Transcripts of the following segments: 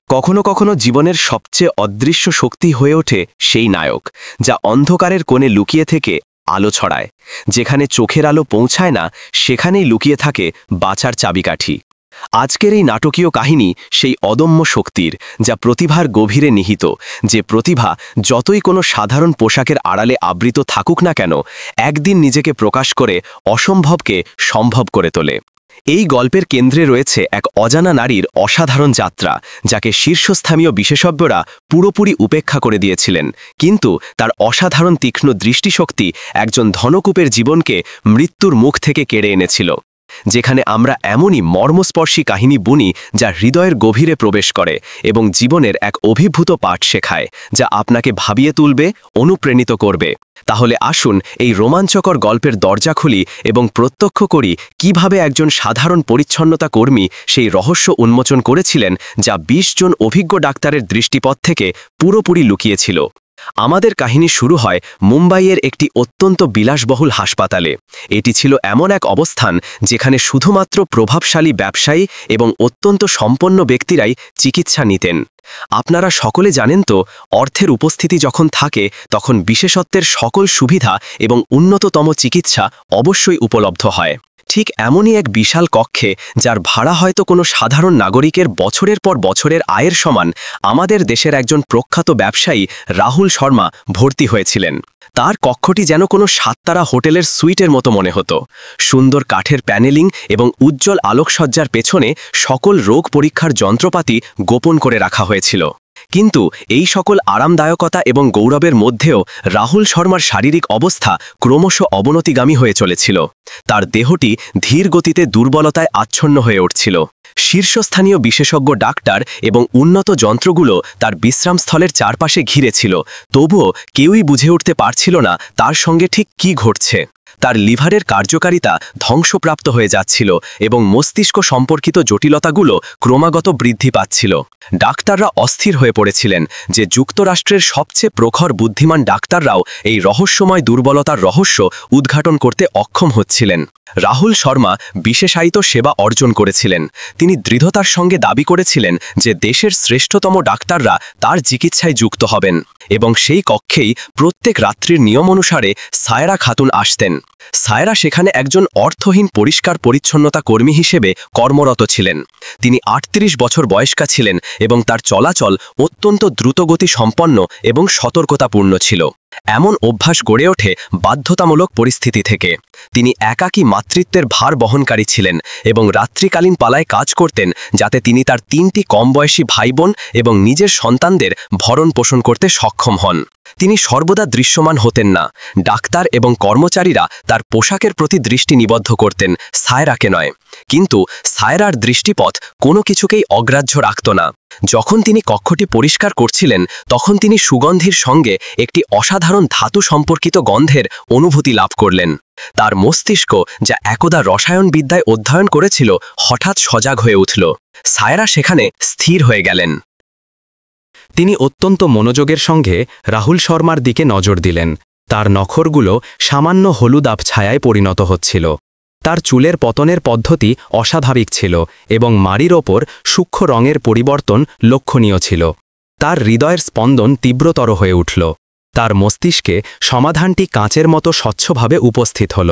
কখনো কখনো জীবনের সবচেয়ে অদৃশ্য শক্তি হয়ে ওঠে সেই নায়ক, যা অন্ধকারের কোণে লুকিয়ে থেকে আলো ছড়ায়। যেখানে চোখের আলো পৌঁছায় না, সেখানেই লুকিয়ে থাকে বাঁচার চাবিকাঠি। আজকের এই নাটকীয় কাহিনী সেই অদম্য শক্তির, যা প্রতিভার গভীরে নিহিত, যে প্রতিভা যতই কোনো সাধারণ পোশাকের আড়ালে আবৃত থাকুক না কেন, একদিন নিজেকে প্রকাশ করে অসম্ভবকে সম্ভব করে তোলে। এই গল্পের কেন্দ্রে রয়েছে এক অজানা নারীর অসাধারণ যাত্রা, যাকে শীর্ষস্থানীয় বিশেষজ্ঞরা পুরোপুরি উপেক্ষা করে দিয়েছিলেন। কিন্তু তার অসাধারণ তীক্ষ্ণ দৃষ্টিশক্তি একজন ধনকূপের জীবনকে মৃত্যুর মুখ থেকে কেড়ে এনেছিল। যেখানে আমরা এমনই মর্মস্পর্শী কাহিনী বুনি, যা হৃদয়ের গভীরে প্রবেশ করে এবং জীবনের এক অভিভূত পাঠ শেখায়, যা আপনাকে ভাবিয়ে তুলবে, অনুপ্রাণিত করবে। তাহলে আসুন এই রোমাঞ্চকর গল্পের দরজা খুলি এবং প্রত্যক্ষ করি কিভাবে একজন সাধারণ পরিচ্ছন্নতা কর্মী সেই রহস্য উন্মোচন করেছিলেন, যা ২০ জন অভিজ্ঞ ডাক্তারের দৃষ্টিপথ থেকে পুরোপুরি লুকিয়েছিল। আমাদের কাহিনী শুরু হয় মুম্বাইয়ের একটি অত্যন্ত বিলাসবহুল হাসপাতালে। এটি ছিল এমন এক অবস্থান যেখানে শুধুমাত্র প্রভাবশালী ব্যবসায়ী এবং অত্যন্ত সম্পন্ন ব্যক্তিরাই চিকিৎসা নিতেন। আপনারা সকলে জানেন তো, অর্থের উপস্থিতি যখন থাকে, তখন বিশেষত্বের সকল সুবিধা এবং উন্নততম চিকিৎসা অবশ্যই উপলব্ধ হয়। ঠিক এমনই এক বিশাল কক্ষে, যার ভাড়া হয়তো কোনো সাধারণ নাগরিকের বছরের পর বছরের আয়ের সমান, আমাদের দেশের একজন প্রখ্যাত ব্যবসায়ী রাহুল শর্মা ভর্তি হয়েছিলেন। তার কক্ষটি যেন কোনো সাততারা হোটেলের সুইটের মতো মনে হতো। সুন্দর কাঠের প্যানেলিং এবং উজ্জ্বল আলোকসজ্জার পেছনে সকল রোগ পরীক্ষার যন্ত্রপাতি গোপন করে রাখা হয়েছিল। কিন্তু এই সকল আরামদায়কতা এবং গৌরবের মধ্যেও রাহুল শর্মার শারীরিক অবস্থা ক্রমশ অবনতিগামী হয়ে চলেছিল। তার দেহটি ধীর গতিতে দুর্বলতায় আচ্ছন্ন হয়ে উঠছিল। শীর্ষস্থানীয় বিশেষজ্ঞ ডাক্তার এবং উন্নত যন্ত্রগুলো তার বিশ্রামস্থলের চারপাশে ঘিরে ছিল, তবুও কেউই বুঝে উঠতে পারছিল না তার সঙ্গে ঠিক কী ঘটছে। তার লিভারের কার্যকারিতা ধ্বংসপ্রাপ্ত হয়ে যাচ্ছিল এবং মস্তিষ্ক সম্পর্কিত জটিলতাগুলো ক্রমাগত বৃদ্ধি পাচ্ছিল। ডাক্তাররা অস্থির হয়ে পড়েছিলেন যে যুক্তরাষ্ট্রের সবচেয়ে প্রখর বুদ্ধিমান ডাক্তাররাও এই রহস্যময় দুর্বলতার রহস্য উদ্ঘাটন করতে অক্ষম হচ্ছিলেন। রাহুল শর্মা বিশেষায়িত সেবা অর্জন করেছিলেন। তিনি দৃঢ়তার সঙ্গে দাবি করেছিলেন যে দেশের শ্রেষ্ঠতম ডাক্তাররা তার চিকিৎসায় যুক্ত হবেন, এবং সেই কক্ষেই প্রত্যেক রাত্রির নিয়ম অনুসারে সায়রা খাতুন আসতেন। সায়রা সেখানে একজন অর্থহীন পরিষ্কার পরিচ্ছন্নতা কর্মী হিসেবে কর্মরত ছিলেন। তিনি ৩৮ বছর বয়স্কা ছিলেন এবং তার চলাচল অত্যন্ত দ্রুতগতি সম্পন্ন এবং সতর্কতাপূর্ণ ছিল। এমন অভ্যাস গড়ে ওঠে বাধ্যতামূলক পরিস্থিতি থেকে। তিনি একাকী মাতৃত্বের ভার বহনকারী ছিলেন এবং রাত্রিকালীন পালায় কাজ করতেন, যাতে তিনি তার ৩টি কম বয়সী ভাইবোন এবং নিজের সন্তানদের ভরণ পোষণ করতে সক্ষম হন। তিনি সর্বদা দৃশ্যমান হতেন না। ডাক্তার এবং কর্মচারীরা তার পোশাকের প্রতি দৃষ্টি নিবদ্ধ করতেন, সায়রাকে নয়। কিন্তু সায়রার দৃষ্টিপথ কোনো কিছুকেই অগ্রাহ্য রাখত না। যখন তিনি কক্ষটি পরিষ্কার করছিলেন, তখন তিনি সুগন্ধির সঙ্গে একটি অসাধারণ ধাতু সম্পর্কিত গন্ধের অনুভূতি লাভ করলেন। তার মস্তিষ্ক, যা একদা রসায়নবিদ্যায় অধ্যয়ন করেছিল, হঠাৎ সজাগ হয়ে উঠল। সায়রা সেখানে স্থির হয়ে গেলেন। তিনি অত্যন্ত মনোযোগের সঙ্গে রাহুল শর্মার দিকে নজর দিলেন। তার নখরগুলো সামান্য হলুদ আবছায়ায় পরিণত হচ্ছিল। তার চুলের পতনের পদ্ধতি অস্বাভাবিক ছিল এবং মাড়ির ওপর সূক্ষ্ম রঙের পরিবর্তন লক্ষণীয় ছিল। তার হৃদয়ের স্পন্দন তীব্রতর হয়ে উঠল। তার মস্তিষ্কে সমাধানটি কাঁচের মতো স্বচ্ছভাবে উপস্থিত হল।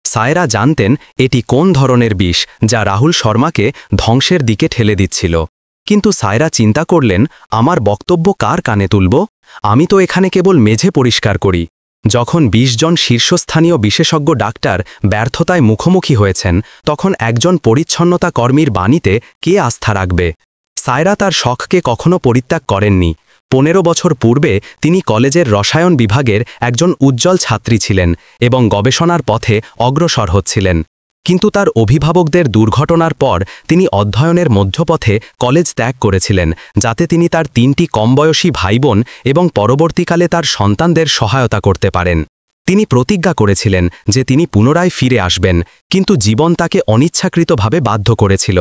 সায়রা জানতেন এটি কোন ধরনের বিষ, যা রাহুল শর্মাকে ধ্বংসের দিকে ঠেলে দিচ্ছিল। কিন্তু সায়রা চিন্তা করলেন, আমার বক্তব্য কার কানে তুলব? আমি তো এখানে কেবল মেঝে পরিষ্কার করি। যখন ২০ জন শীর্ষস্থানীয় বিশেষজ্ঞ ডাক্তার ব্যর্থতায় মুখোমুখি হয়েছেন, তখন একজন পরিচ্ছন্নতা কর্মীর বাণীতে কে আস্থা রাখবে? সায়রা তার শখকে কখনো পরিত্যাগ করেননি। ১৫ বছর পূর্বে তিনি কলেজের রসায়ন বিভাগের একজন উজ্জ্বল ছাত্রী ছিলেন এবং গবেষণার পথে অগ্রসর হচ্ছিলেন। কিন্তু তার অভিভাবকদের দুর্ঘটনার পর তিনি অধ্যয়নের মধ্যপথে কলেজ ত্যাগ করেছিলেন, যাতে তিনি তার ৩টি কমবয়সী ভাইবোন এবং পরবর্তীকালে তার সন্তানদের সহায়তা করতে পারেন। তিনি প্রতিজ্ঞা করেছিলেন যে তিনি পুনরায় ফিরে আসবেন, কিন্তু জীবন তাকে অনিচ্ছাকৃতভাবে বাধ্য করেছিল।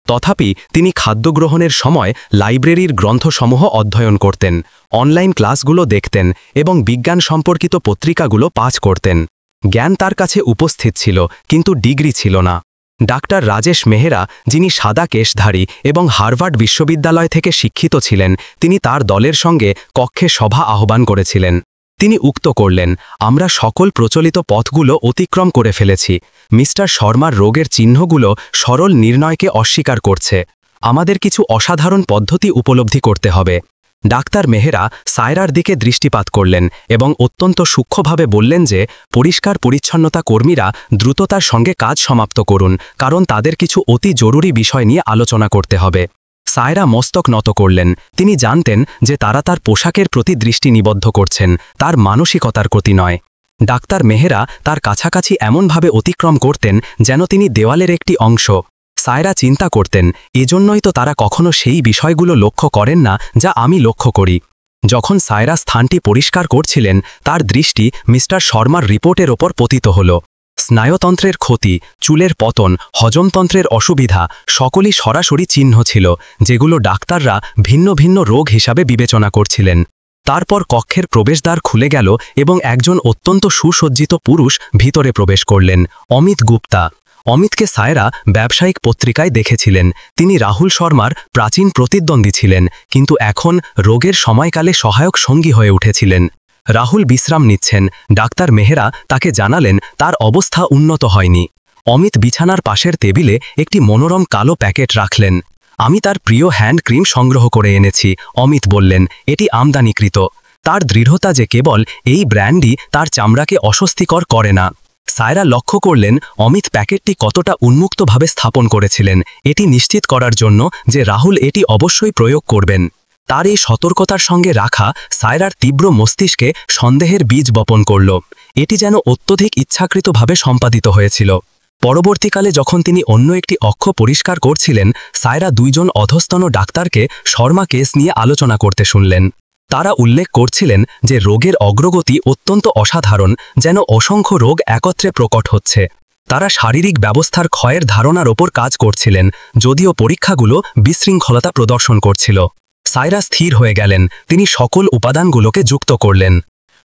তথাপি তিনি খাদ্য গ্রহণের সময় লাইব্রেরির গ্রন্থসমূহ অধ্যয়ন করতেন, অনলাইন ক্লাসগুলো দেখতেন এবং বিজ্ঞান সম্পর্কিত পত্রিকাগুলো পাঠ করতেন। জ্ঞান তার কাছে উপস্থিত ছিল, কিন্তু ডিগ্রি ছিল না। ডাক্তার রাজেশ মেহরা, যিনি সাদা কেশধারী এবং হার্ভার্ড বিশ্ববিদ্যালয় থেকে শিক্ষিত ছিলেন, তিনি তার দলের সঙ্গে কক্ষে সভা আহ্বান করেছিলেন। তিনি উক্ত করলেন, আমরা সকল প্রচলিত পথগুলো অতিক্রম করে ফেলেছি। মিস্টার শর্মার রোগের চিহ্নগুলো সরল নির্ণয়কে অস্বীকার করছে। আমাদের কিছু অসাধারণ পদ্ধতি উপলব্ধি করতে হবে। ডাক্তার মেহরা সায়রার দিকে দৃষ্টিপাত করলেন এবং অত্যন্ত সূক্ষ্মভাবে বললেন যে পরিষ্কার পরিচ্ছন্নতা কর্মীরা দ্রুততার সঙ্গে কাজ সমাপ্ত করুন, কারণ তাদের কিছু অতি জরুরি বিষয় নিয়ে আলোচনা করতে হবে। সায়রা মস্তক নত করলেন। তিনি জানতেন যে তারা তার পোশাকের প্রতি দৃষ্টি নিবদ্ধ করছেন, তার মানসিকতার প্রতি নয়। ডাক্তার মেহরা তার কাছাকাছি এমনভাবে অতিক্রম করতেন যেন তিনি দেওয়ালের একটি অংশ। সায়রা চিন্তা করতেন, এজন্যই তো তারা কখনো সেই বিষয়গুলো লক্ষ্য করেন না যা আমি লক্ষ্য করি। যখন সায়রা স্থানটি পরিষ্কার করছিলেন, তার দৃষ্টি মিস্টার শর্মার রিপোর্টের ওপর পতিত হল। স্নায়ুতন্ত্রের ক্ষতি, চুলের পতন, হজমতন্ত্রের অসুবিধা সকলই সরাসরি চিহ্ন ছিল, যেগুলো ডাক্তাররা ভিন্ন ভিন্ন রোগ হিসাবে বিবেচনা করছিলেন। তারপর কক্ষের প্রবেশদ্বার খুলে গেল এবং একজন অত্যন্ত সুসজ্জিত পুরুষ ভিতরে প্রবেশ করলেন, অমিত গুপ্তা। অমিতকে সায়রা ব্যবসায়িক পত্রিকায় দেখেছিলেন। তিনি রাহুল শর্মার প্রাচীন প্রতিদ্বন্দ্বী ছিলেন, কিন্তু এখন রোগের সময়কালে সহায়ক সঙ্গী হয়ে উঠেছিলেন। রাহুল বিশ্রাম নিচ্ছেন। ডাক্তার মেহরা তাকে জানালেন তার অবস্থা উন্নত হয়নি। অমিত বিছানার পাশের টেবিলে একটি মনোরম কালো প্যাকেট রাখলেন। আমি তার প্রিয় হ্যান্ড ক্রিম সংগ্রহ করে এনেছি, অমিত বললেন। এটি আমদানিকৃত। তার দৃঢ়তা যে কেবল এই ব্র্যান্ডই তার চামড়াকে অস্বস্তিকর করে না। সায়রা লক্ষ্য করলেন অমিত প্যাকেটটি কতটা উন্মুক্তভাবে স্থাপন করেছিলেন, এটি নিশ্চিত করার জন্য যে রাহুল এটি অবশ্যই প্রয়োগ করবেন। তার এই সতর্কতার সঙ্গে রাখা সায়রার তীব্র মস্তিষ্কে সন্দেহের বীজ বপন করল। এটি যেন অত্যধিক ইচ্ছাকৃতভাবে সম্পাদিত হয়েছিল। পরবর্তীকালে যখন তিনি অন্য একটি অক্ষ পরিষ্কার করছিলেন, সায়রা দুইজন অধস্তন ডাক্তারকে শর্মা কেস নিয়ে আলোচনা করতে শুনলেন। তারা উল্লেখ করছিলেন যে রোগের অগ্রগতি অত্যন্ত অসাধারণ, যেন অসংখ্য রোগ একত্রে প্রকট হচ্ছে। তারা শারীরিক ব্যবস্থার ক্ষয়ের ধারণার ওপর কাজ করছিলেন, যদিও পরীক্ষাগুলো বিশৃঙ্খলতা প্রদর্শন করছিল। সায়রা স্থির হয়ে গেলেন। তিনি সকল উপাদানগুলোকে যুক্ত করলেন।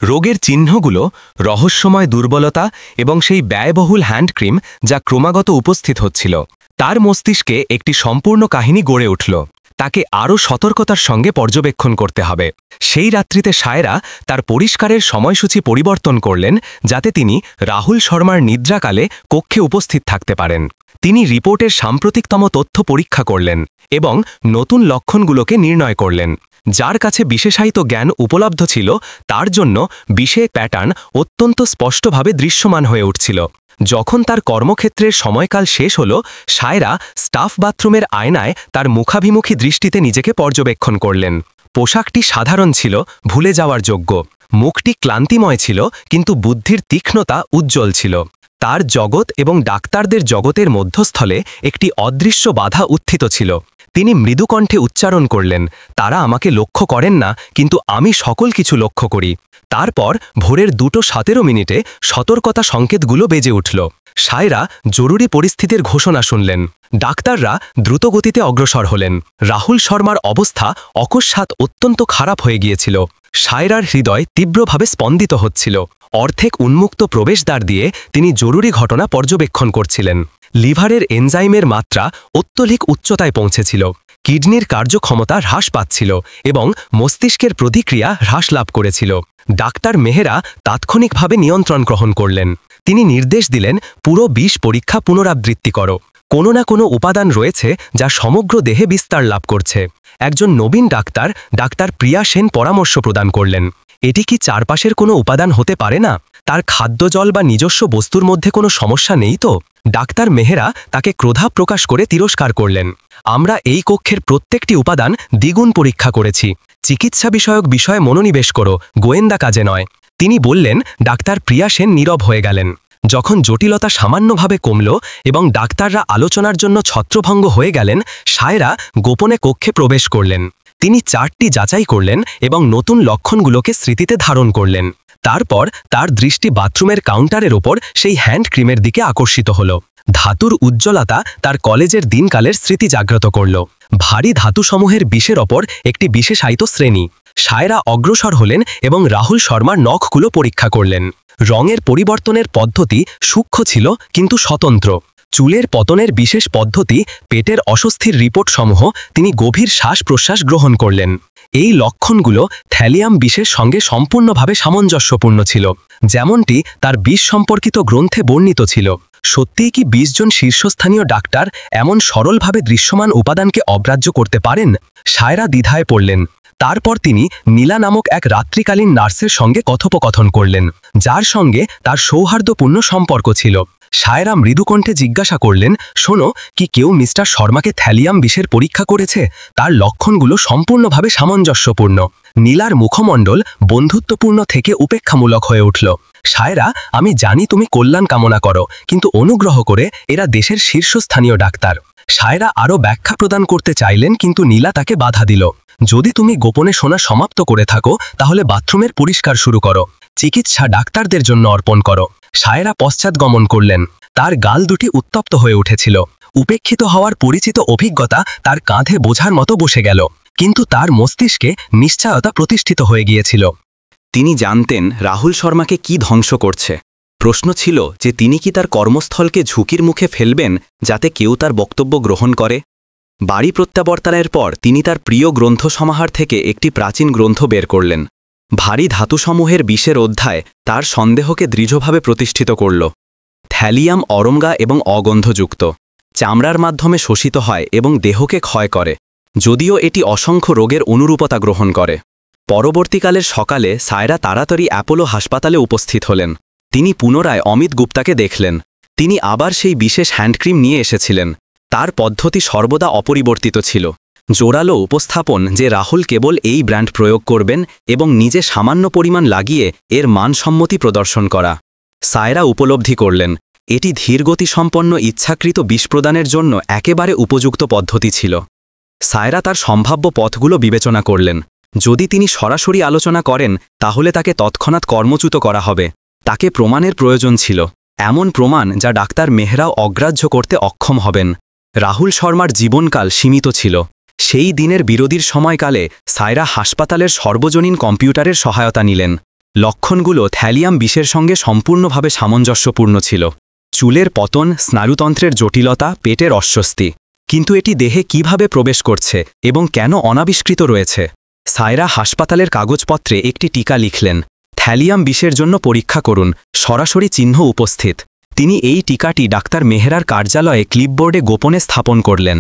রোগের চিহ্নগুলো, রহস্যময় দুর্বলতা এবং সেই ব্যয়বহুল হ্যান্ডক্রিম যা ক্রমাগত উপস্থিত হচ্ছিল। তার মস্তিষ্কে একটি সম্পূর্ণ কাহিনী গড়ে উঠল। তাকে আরও সতর্কতার সঙ্গে পর্যবেক্ষণ করতে হবে। সেই রাত্রিতে সায়রা তার পরিষ্কারের সময়সূচি পরিবর্তন করলেন, যাতে তিনি রাহুল শর্মার নিদ্রাকালে কক্ষে উপস্থিত থাকতে পারেন। তিনি রিপোর্টের সাম্প্রতিকতম তথ্য পরীক্ষা করলেন এবং নতুন লক্ষণগুলোকে নির্ণয় করলেন। যার কাছে বিশেষায়িত জ্ঞান উপলব্ধ ছিল, তার জন্য বিশেষ প্যাটার্ন অত্যন্ত স্পষ্টভাবে দৃশ্যমান হয়ে উঠছিল। যখন তার কর্মক্ষেত্রের সময়কাল শেষ হল, সায়রা স্টাফ বাথরুমের আয়নায় তার মুখাভিমুখী দৃষ্টিতে নিজেকে পর্যবেক্ষণ করলেন। পোশাকটি সাধারণ ছিল, ভুলে যাওয়ার যোগ্য। মুখটি ক্লান্তিময় ছিল, কিন্তু বুদ্ধির তীক্ষ্ণতা উজ্জ্বল ছিল। তার জগৎ এবং ডাক্তারদের জগতের মধ্যস্থলে একটি অদৃশ্য বাধা উত্থিত ছিল। তিনি মৃদুকণ্ঠে উচ্চারণ করলেন, তারা আমাকে লক্ষ্য করেন না, কিন্তু আমি সকল কিছু লক্ষ্য করি। তারপর ভোরের 2:17 সতর্কতা সংকেতগুলো বেজে উঠল। সায়রা জরুরি পরিস্থিতির ঘোষণা শুনলেন। ডাক্তাররা দ্রুতগতিতে অগ্রসর হলেন। রাহুল শর্মার অবস্থা অকস্মাৎ অত্যন্ত খারাপ হয়ে গিয়েছিল। সায়রার হৃদয় তীব্রভাবে স্পন্দিত হচ্ছিল। অর্ধেক উন্মুক্ত প্রবেশদ্বার দিয়ে তিনি জরুরি ঘটনা পর্যবেক্ষণ করছিলেন। লিভারের এনজাইমের মাত্রা অত্যধিক উচ্চতায় পৌঁছেছিল। কিডনির কার্যক্ষমতা হ্রাস পাচ্ছিল এবং মস্তিষ্কের প্রতিক্রিয়া হ্রাস লাভ করেছিল। ডাক্তার মেহরা তাৎক্ষণিকভাবে নিয়ন্ত্রণ গ্রহণ করলেন। তিনি নির্দেশ দিলেন, পুরো বিষ পরীক্ষা পুনরাবৃত্তি করো। কোনো না কোনো উপাদান রয়েছে যা সমগ্র দেহে বিস্তার লাভ করছে। একজন নবীন ডাক্তার, ডাক্তার প্রিয়া সেন পরামর্শ প্রদান করলেন। এটি কি চারপাশের কোনো উপাদান হতে পারে না? তার খাদ্য, জল বা নিজস্ব বস্তুর মধ্যে কোনো সমস্যা নেই তো? ডাক্তার মেহরা তাকে ক্রোধা প্রকাশ করে তিরস্কার করলেন। আমরা এই কক্ষের প্রত্যেকটি উপাদান দ্বিগুণ পরীক্ষা করেছি। চিকিৎসা বিষয়ক বিষয়ে মনোনিবেশ করো, গোয়েন্দা কাজে নয়। তিনি বললেন। ডাক্তার প্রিয়া সেন নীরব হয়ে গেলেন। যখন জটিলতা সামান্যভাবে কমল এবং ডাক্তাররা আলোচনার জন্য ছত্রভঙ্গ হয়ে গেলেন, সায়রা গোপনে কক্ষে প্রবেশ করলেন। তিনি চার্টটি যাচাই করলেন এবং নতুন লক্ষণগুলোকে স্মৃতিতে ধারণ করলেন। তারপর তার দৃষ্টি বাথরুমের কাউন্টারের ওপর সেই হ্যান্ড ক্রিমের দিকে আকর্ষিত হল। ধাতুর উজ্জ্বলতা তার কলেজের দিনকালের স্মৃতি জাগ্রত করল। ভারী ধাতুসমূহের বিষের ওপর একটি বিশেষায়িত শ্রেণী। সায়রা অগ্রসর হলেন এবং রাহুল শর্মার নখগুলো পরীক্ষা করলেন। রঙের পরিবর্তনের পদ্ধতি সূক্ষ্ম ছিল কিন্তু স্বতন্ত্র। চুলের পতনের বিশেষ পদ্ধতি, পেটের অস্বস্তির রিপোর্টসমূহ তিনি গভীর শ্বাস প্রশ্বাস গ্রহণ করলেন। এই লক্ষণগুলো থ্যালিয়াম বিষের সঙ্গে সম্পূর্ণভাবে সামঞ্জস্যপূর্ণ ছিল, যেমনটি তার বিষ সম্পর্কিত গ্রন্থে বর্ণিত ছিল। সত্যিই কি ২০ জন শীর্ষস্থানীয় ডাক্তার এমন সরলভাবে দৃশ্যমান উপাদানকে অগ্রাহ্য করতে পারেন? সায়রা দ্বিধায় পড়লেন। তারপর তিনি নীলা নামক এক রাত্রিকালীন নার্সের সঙ্গে কথোপকথন করলেন, যার সঙ্গে তার সৌহার্দ্যপূর্ণ সম্পর্ক ছিল। সায়রা মৃদুকণ্ঠে জিজ্ঞাসা করলেন, শোনো, কি কেউ মিস্টার শর্মাকে থ্যালিয়াম বিষের পরীক্ষা করেছে? তার লক্ষণগুলো সম্পূর্ণভাবে সামঞ্জস্যপূর্ণ। নীলার মুখমণ্ডল বন্ধুত্বপূর্ণ থেকে উপেক্ষামূলক হয়ে উঠল। সায়রা, আমি জানি তুমি কল্যাণ কামনা করো, কিন্তু অনুগ্রহ করে এরা দেশের শীর্ষস্থানীয় ডাক্তার। সায়রা আরও ব্যাখ্যা প্রদান করতে চাইলেন, কিন্তু নীলা তাকে বাধা দিল। যদি তুমি গোপনে শোনা সমাপ্ত করে থাকো, তাহলে বাথরুমের পরিষ্কার শুরু করো। চিকিৎসা ডাক্তারদের জন্য অর্পণ করো। সায়রা পশ্চাৎগমন করলেন। তার গাল দুটি উত্তপ্ত হয়ে উঠেছিল। উপেক্ষিত হওয়ার পরিচিত অভিজ্ঞতা তার কাঁধে বোঝার মতো বসে গেল, কিন্তু তার মস্তিষ্কে নিশ্চয়তা প্রতিষ্ঠিত হয়ে গিয়েছিল। তিনি জানতেন রাহুল শর্মাকে কি ধ্বংস করছে। প্রশ্ন ছিল যে তিনি কি তার কর্মস্থলকে ঝুঁকির মুখে ফেলবেন যাতে কেউ তার বক্তব্য গ্রহণ করে। বাড়ি প্রত্যাবর্তনের পর তিনি তার প্রিয় গ্রন্থ সমাহার থেকে একটি প্রাচীন গ্রন্থ বের করলেন। ভারী ধাতুসমূহের বিষের অধ্যায় তার সন্দেহকে দৃঢ়ভাবে প্রতিষ্ঠিত করল। থ্যালিয়াম অরঙ্গা এবং অগন্ধযুক্ত, চামড়ার মাধ্যমে শোষিত হয় এবং দেহকে ক্ষয় করে, যদিও এটি অসংখ্য রোগের অনুরূপতা গ্রহণ করে। পরবর্তীকালের সকালে সায়রা তাড়াতাড়ি অ্যাপোলো হাসপাতালে উপস্থিত হলেন। তিনি পুনরায় অমিত গুপ্তাকে দেখলেন। তিনি আবার সেই বিশেষ হ্যান্ডক্রিম নিয়ে এসেছিলেন। তার পদ্ধতি সর্বদা অপরিবর্তিত ছিল, জোরালো উপস্থাপন যে রাহুল কেবল এই ব্র্যান্ড প্রয়োগ করবেন এবং নিজে সামান্য পরিমাণ লাগিয়ে এর মানসম্মতি প্রদর্শন করা। সায়রা উপলব্ধি করলেন এটি ধীরগতিসম্পন্ন ইচ্ছাকৃত বিষ প্রদানের জন্য একেবারে উপযুক্ত পদ্ধতি ছিল। সায়রা তার সম্ভাব্য পথগুলো বিবেচনা করলেন। যদি তিনি সরাসরি আলোচনা করেন, তাহলে তাকে তৎক্ষণাৎ কর্মচ্যুত করা হবে। তাকে প্রমাণের প্রয়োজন ছিল, এমন প্রমাণ যা ডাক্তার মেহরাও অগ্রাহ্য করতে অক্ষম হবেন। রাহুল শর্মার জীবনকাল সীমিত ছিল। সেই দিনের বিরোধীর সময়কালে সায়রা হাসপাতালের সর্বজনীন কম্পিউটারের সহায়তা নিলেন। লক্ষণগুলো থ্যালিয়াম বিষের সঙ্গে সম্পূর্ণভাবে সামঞ্জস্যপূর্ণ ছিল। চুলের পতন, স্নায়ুতন্ত্রের জটিলতা, পেটের অস্বস্তি। কিন্তু এটি দেহে কিভাবে প্রবেশ করছে এবং কেন অনাবিষ্কৃত রয়েছে? সায়রা হাসপাতালের কাগজপত্রে একটি টিকা লিখলেন। থ্যালিয়াম বিষের জন্য পরীক্ষা করুন, সরাসরি চিহ্ন উপস্থিত। তিনি এই টিকাটি ডাক্তার মেহরার কার্যালয়ে ক্লিপবোর্ডে গোপনে স্থাপন করলেন।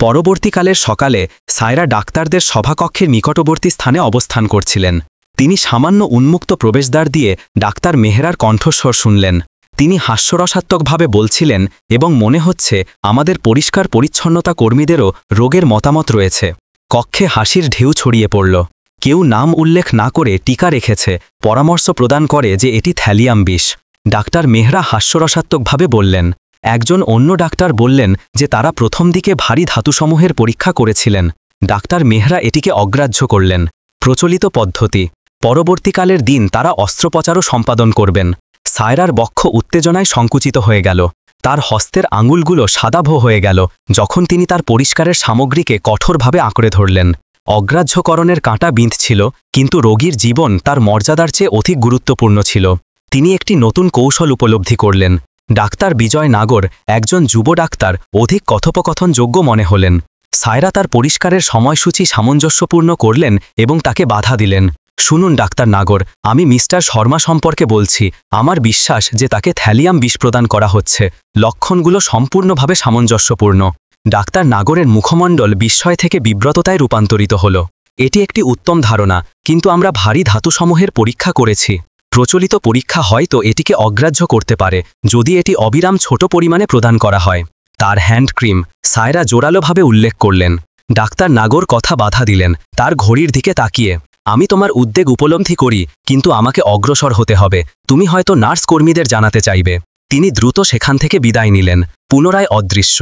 পরবর্তীকালের সকালে সায়রা ডাক্তারদের সভাকক্ষের নিকটবর্তী স্থানে অবস্থান করছিলেন। তিনি সামান্য উন্মুক্ত প্রবেশদ্বার দিয়ে ডাক্তার মেহরার কণ্ঠস্বর শুনলেন। তিনি হাস্যরসাত্মকভাবে বলছিলেন, এবং মনে হচ্ছে আমাদের পরিষ্কার পরিচ্ছন্নতা কর্মীদেরও রোগের মতামত রয়েছে। কক্ষে হাসির ঢেউ ছড়িয়ে পড়ল। কেউ নাম উল্লেখ না করে টিকা রেখেছে, পরামর্শ প্রদান করে যে এটি থ্যালিয়াম বিষ। ডাক্তার মেহরা হাস্যরসাত্মকভাবে বললেন। একজন অন্য ডাক্তার বললেন যে তারা প্রথম দিকে ভারী ধাতুসমূহের পরীক্ষা করেছিলেন। ডাক্তার মেহরা এটিকে অগ্রাহ্য করলেন। প্রচলিত পদ্ধতি। পরবর্তীকালের দিন তারা অস্ত্রোপচারও সম্পাদন করবেন। সায়রার বক্ষ উত্তেজনায় সংকুচিত হয়ে গেল। তার হস্তের আঙুলগুলো সাদাভো হয়ে গেল যখন তিনি তার পরিষ্কারের সামগ্রীকে কঠোরভাবে আঁকড়ে ধরলেন। অগ্রাহ্যকরণের কাঁটা বিঁধছিল, কিন্তু রোগীর জীবন তার মর্যাদার চেয়ে অধিক গুরুত্বপূর্ণ ছিল। তিনি একটি নতুন কৌশল উপলব্ধি করলেন। ডাক্তার বিজয় নাগর, একজন যুব ডাক্তার, অধিক কথোপকথনযোগ্য মনে হলেন। সায়রা তার পরিষ্কারের সময়সূচি সামঞ্জস্যপূর্ণ করলেন এবং তাকে বাধা দিলেন। শুনুন ডাক্তার নাগর, আমি মিস্টার শর্মা সম্পর্কে বলছি। আমার বিশ্বাস যে তাকে থ্যালিয়াম বিষ প্রদান করা হচ্ছে। লক্ষণগুলো সম্পূর্ণভাবে সামঞ্জস্যপূর্ণ। ডাক্তার নাগরের মুখমণ্ডল বিস্ময় থেকে বিব্রততায় রূপান্তরিত হল। এটি একটি উত্তম ধারণা, কিন্তু আমরা ভারী ধাতুসমূহের পরীক্ষা করেছি। প্রচলিত পরীক্ষা হয়তো এটিকে অগ্রাহ্য করতে পারে যদি এটি অবিরাম ছোট পরিমাণে প্রদান করা হয়। তার হ্যান্ড ক্রিম, সায়রা জোরালোভাবে উল্লেখ করলেন। ডাক্তার নাগর কথা বাধা দিলেন, তার ঘড়ির দিকে তাকিয়ে। আমি তোমার উদ্বেগ উপলব্ধি করি, কিন্তু আমাকে অগ্রসর হতে হবে। তুমি হয়তো নার্স কর্মীদের জানাতে চাইবে। তিনি দ্রুত সেখান থেকে বিদায় নিলেন, পুনরায় অদৃশ্য।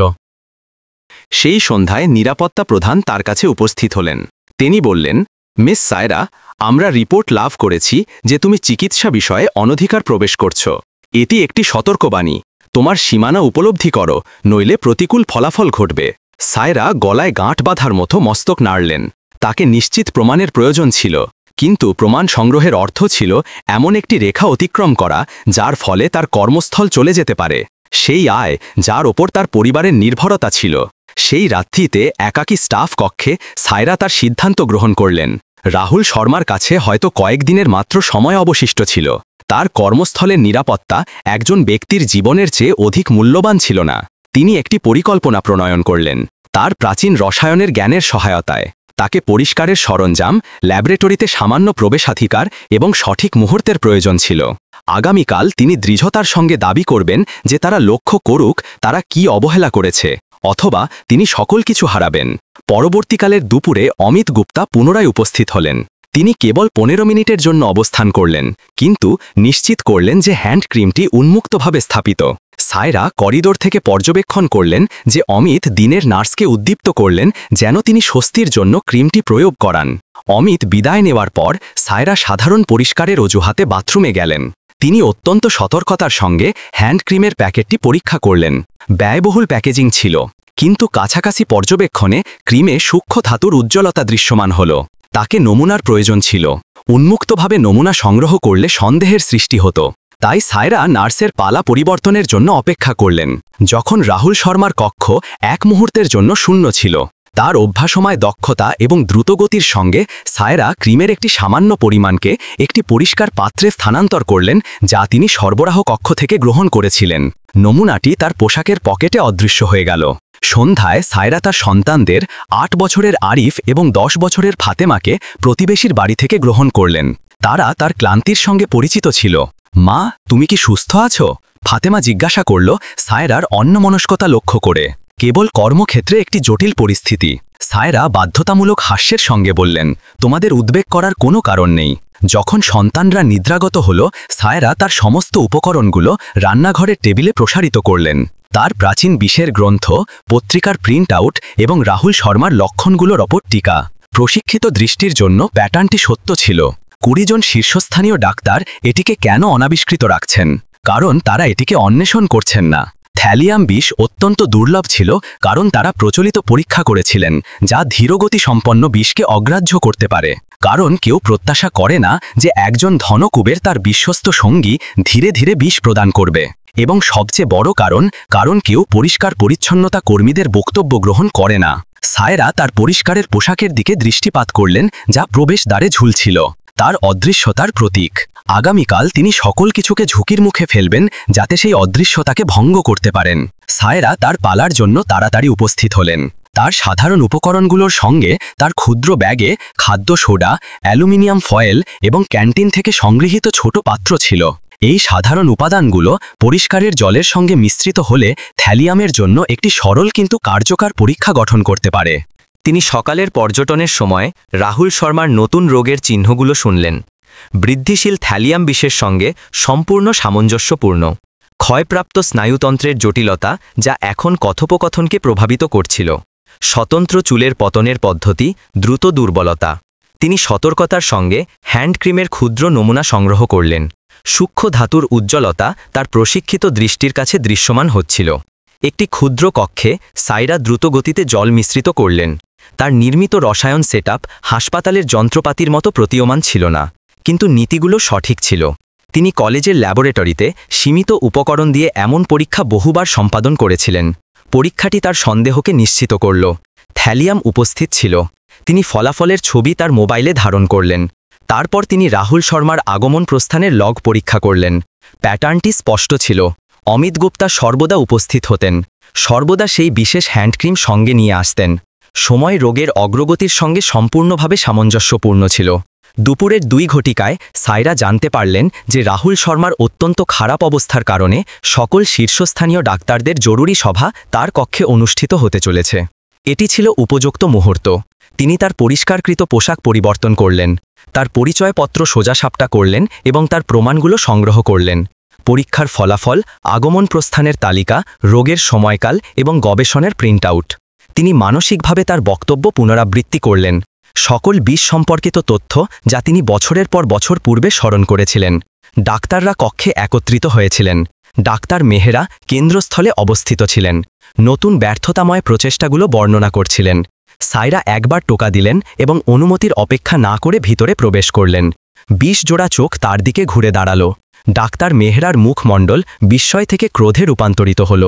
সেই সন্ধ্যায় নিরাপত্তা প্রধান তার কাছে উপস্থিত হলেন। তিনি বললেন, মিস সায়রা, আমরা রিপোর্ট লাভ করেছি যে তুমি চিকিৎসা বিষয়ে অনধিকার প্রবেশ করছ। এটি একটি সতর্কবাণী। তোমার সীমানা উপলব্ধি করো, নইলে প্রতিকূল ফলাফল ঘটবে। সায়রা গলায় গাঁট বাঁধার মতো মস্তক নাড়লেন। তাকে নিশ্চিত প্রমাণের প্রয়োজন ছিল, কিন্তু প্রমাণ সংগ্রহের অর্থ ছিল এমন একটি রেখা অতিক্রম করা যার ফলে তার কর্মস্থল চলে যেতে পারে। সেই আয় যার ওপর তার পরিবারের নির্ভরতা ছিল। সেই রাত্রিতে একাকী স্টাফ কক্ষে সায়রা তার সিদ্ধান্ত গ্রহণ করলেন। রাহুল শর্মার কাছে হয়তো কয়েকদিনের মাত্র সময় অবশিষ্ট ছিল। তার কর্মস্থলের নিরাপত্তা একজন ব্যক্তির জীবনের চেয়ে অধিক মূল্যবান ছিল না। তিনি একটি পরিকল্পনা প্রণয়ন করলেন। তার প্রাচীন রসায়নের জ্ঞানের সহায়তায় তাকে পরিষ্কারের সরঞ্জাম, ল্যাবরেটরিতে সামান্য প্রবেশাধিকার এবং সঠিক মুহূর্তের প্রয়োজন ছিল। আগামীকাল তিনি দৃঢ়তার সঙ্গে দাবি করবেন যে তারা লক্ষ্য করুক তারা কি অবহেলা করেছে, অথবা তিনি সকল কিছু হারাবেন। পরবর্তীকালের দুপুরে অমিত গুপ্তা পুনরায় উপস্থিত হলেন। তিনি কেবল 15 মিনিটের জন্য অবস্থান করলেন, কিন্তু নিশ্চিত করলেন যে হ্যান্ড ক্রিমটি উন্মুক্তভাবে স্থাপিত। সায়রা করিডোর থেকে পর্যবেক্ষণ করলেন যে অমিত দিনের নার্সকে উদ্দীপ্ত করলেন যেন তিনি স্বস্তির জন্য ক্রিমটি প্রয়োগ করান। অমিত বিদায় নেওয়ার পর সায়রা সাধারণ পরিষ্কারের অজুহাতে বাথরুমে গেলেন। তিনি অত্যন্ত সতর্কতার সঙ্গে হ্যান্ড ক্রিমের প্যাকেটটি পরীক্ষা করলেন। ব্যয়বহুল প্যাকেজিং ছিল, কিন্তু কাছাকাছি পর্যবেক্ষণে ক্রিমে সূক্ষ্ম ধাতুর উজ্জ্বলতা দৃশ্যমান হল। তাকে নমুনার প্রয়োজন ছিল। উন্মুক্তভাবে নমুনা সংগ্রহ করলে সন্দেহের সৃষ্টি হতো। তাই সায়রা নার্সের পালা পরিবর্তনের জন্য অপেক্ষা করলেন। যখন রাহুল শর্মার কক্ষ এক মুহূর্তের জন্য শূন্য ছিল, তার অভ্যাসময় দক্ষতা এবং দ্রুতগতির সঙ্গে সায়রা ক্রিমের একটি সামান্য পরিমাণকে একটি পরিষ্কার পাত্রে স্থানান্তর করলেন, যা তিনি সরবরাহ কক্ষ থেকে গ্রহণ করেছিলেন। নমুনাটি তার পোশাকের পকেটে অদৃশ্য হয়ে গেল। সন্ধ্যায় সায়রা তার সন্তানদের 8 বছরের আরিফ এবং 10 বছরের ফাতেমাকে প্রতিবেশীর বাড়ি থেকে গ্রহণ করলেন। তারা তার ক্লান্তির সঙ্গে পরিচিত ছিল। মা, তুমি কি সুস্থ আছো? ফাতেমা জিজ্ঞাসা করল সায়রার অন্যমনস্কতা লক্ষ্য করে। কেবল কর্মক্ষেত্রে একটি জটিল পরিস্থিতি। সায়রা বাধ্যতামূলক হাস্যের সঙ্গে বললেন, তোমাদের উদ্বেগ করার কোনো কারণ নেই। যখন সন্তানরা নিদ্রাগত হল, সায়রা তার সমস্ত উপকরণগুলো রান্নাঘরের টেবিলে প্রসারিত করলেন। তার প্রাচীন বিষের গ্রন্থ, পত্রিকার প্রিন্ট আউট এবং রাহুল শর্মার লক্ষণগুলোর ওপর টিকা। প্রশিক্ষিত দৃষ্টির জন্য প্যাটার্নটি সত্য ছিল। 20 জন শীর্ষস্থানীয় ডাক্তার এটিকে কেন অনাবিষ্কৃত রাখছেন? কারণ তারা এটিকে অন্বেষণ করছেন না। থ্যালিয়াম বিষ অত্যন্ত দুর্লভ ছিল, কারণ তারা প্রচলিত পরীক্ষা করেছিলেন যা ধীরগতি সম্পন্ন বিষকে অগ্রাহ্য করতে পারে। কারণ কেউ প্রত্যাশা করে না যে একজন ধনকুবের তার বিশ্বস্ত সঙ্গী ধীরে ধীরে বিষ প্রদান করবে। এবং সবচেয়ে বড় কারণ কেউ পরিষ্কার পরিচ্ছন্নতা কর্মীদের বক্তব্য গ্রহণ করে না। সায়রা তার পরিষ্কারের পোশাকের দিকে দৃষ্টিপাত করলেন, যা প্রবেশদ্বারে ঝুলছিল। তার অদৃশ্যতার প্রতীক। আগামীকাল তিনি সকল কিছুকে ঝুঁকির মুখে ফেলবেন যাতে সেই অদৃশ্যতাকে ভঙ্গ করতে পারেন। সায়রা তার পালার জন্য তাড়াতাড়ি উপস্থিত হলেন। তার সাধারণ উপকরণগুলোর সঙ্গে তার ক্ষুদ্র ব্যাগে খাদ্য সোডা, অ্যালুমিনিয়াম ফয়েল এবং ক্যান্টিন থেকে সংগৃহীত ছোট পাত্র ছিল। এই সাধারণ উপাদানগুলো পরিষ্কারের জলের সঙ্গে মিশ্রিত হলে থ্যালিয়ামের জন্য একটি সরল কিন্তু কার্যকর পরীক্ষা গঠন করতে পারে। তিনি সকালের পর্যটনের সময় রাহুল শর্মার নতুন রোগের চিহ্নগুলো শুনলেন। বৃদ্ধিশীল থ্যালিয়াম বিষের সঙ্গে সম্পূর্ণ সামঞ্জস্যপূর্ণ। ক্ষয়প্রাপ্ত স্নায়ুতন্ত্রের জটিলতা যা এখন কথোপকথনকে প্রভাবিত করছিল। স্বতন্ত্র চুলের পতনের পদ্ধতি, দ্রুত দুর্বলতা। তিনি সতর্কতার সঙ্গে হ্যান্ড ক্রিমের ক্ষুদ্র নমুনা সংগ্রহ করলেন। সূক্ষ্ম ধাতুর উজ্জ্বলতা তার প্রশিক্ষিত দৃষ্টির কাছে দৃশ্যমান হচ্ছিল। একটি ক্ষুদ্র কক্ষে সায়রা দ্রুতগতিতে জল মিশ্রিত করলেন। তার নির্মিত রসায়ন সেটআপ হাসপাতালের যন্ত্রপাতির মতো প্রতীয়মান ছিল না, কিন্তু নীতিগুলো সঠিক ছিল। তিনি কলেজের ল্যাবরেটরিতে সীমিত উপকরণ দিয়ে এমন পরীক্ষা বহুবার সম্পাদন করেছিলেন। পরীক্ষাটি তার সন্দেহকে নিশ্চিত করল। থ্যালিয়াম উপস্থিত ছিল। তিনি ফলাফলের ছবি তার মোবাইলে ধারণ করলেন। তারপর তিনি রাহুল শর্মার আগমন প্রস্থানের লগ পরীক্ষা করলেন। প্যাটার্নটি স্পষ্ট ছিল। অমিত গুপ্তা সর্বদা উপস্থিত হতেন। সর্বদা সেই বিশেষ হ্যান্ডক্রিম সঙ্গে নিয়ে আসতেন। সময় রোগের অগ্রগতির সঙ্গে সম্পূর্ণভাবে সামঞ্জস্যপূর্ণ ছিল। দুপুরের 2 ঘটিকায় সায়রা জানতে পারলেন যে রাহুল শর্মার অত্যন্ত খারাপ অবস্থার কারণে সকল শীর্ষস্থানীয় ডাক্তারদের জরুরি সভা তার কক্ষে অনুষ্ঠিত হতে চলেছে। এটি ছিল উপযুক্ত মুহূর্ত। তিনি তার পরিষ্কারকৃত পোশাক পরিবর্তন করলেন, তার পরিচয়পত্র সোজাসাপটা করলেন এবং তার প্রমাণগুলো সংগ্রহ করলেন। পরীক্ষার ফলাফল, আগমন প্রস্থানের তালিকা, রোগের সময়কাল এবং গবেষণার প্রিন্ট আউট। তিনি মানসিকভাবে তার বক্তব্য পুনরাবৃত্তি করলেন। সকল বিষ সম্পর্কিত তথ্য যা তিনি বছরের পর বছর পূর্বে স্মরণ করেছিলেন। ডাক্তাররা কক্ষে একত্রিত হয়েছিলেন। ডাক্তার মেহরা কেন্দ্রস্থলে অবস্থিত ছিলেন। নতুন ব্যর্থতাময় প্রচেষ্টাগুলো বর্ণনা করছিলেন। সায়রা একবার টোকা দিলেন এবং অনুমতির অপেক্ষা না করে ভিতরে প্রবেশ করলেন। 20 জোড়া চোখ তার দিকে ঘুরে দাঁড়াল। ডাক্তার মেহরার মুখমণ্ডল বিস্ময় থেকে ক্রোধে রূপান্তরিত হল।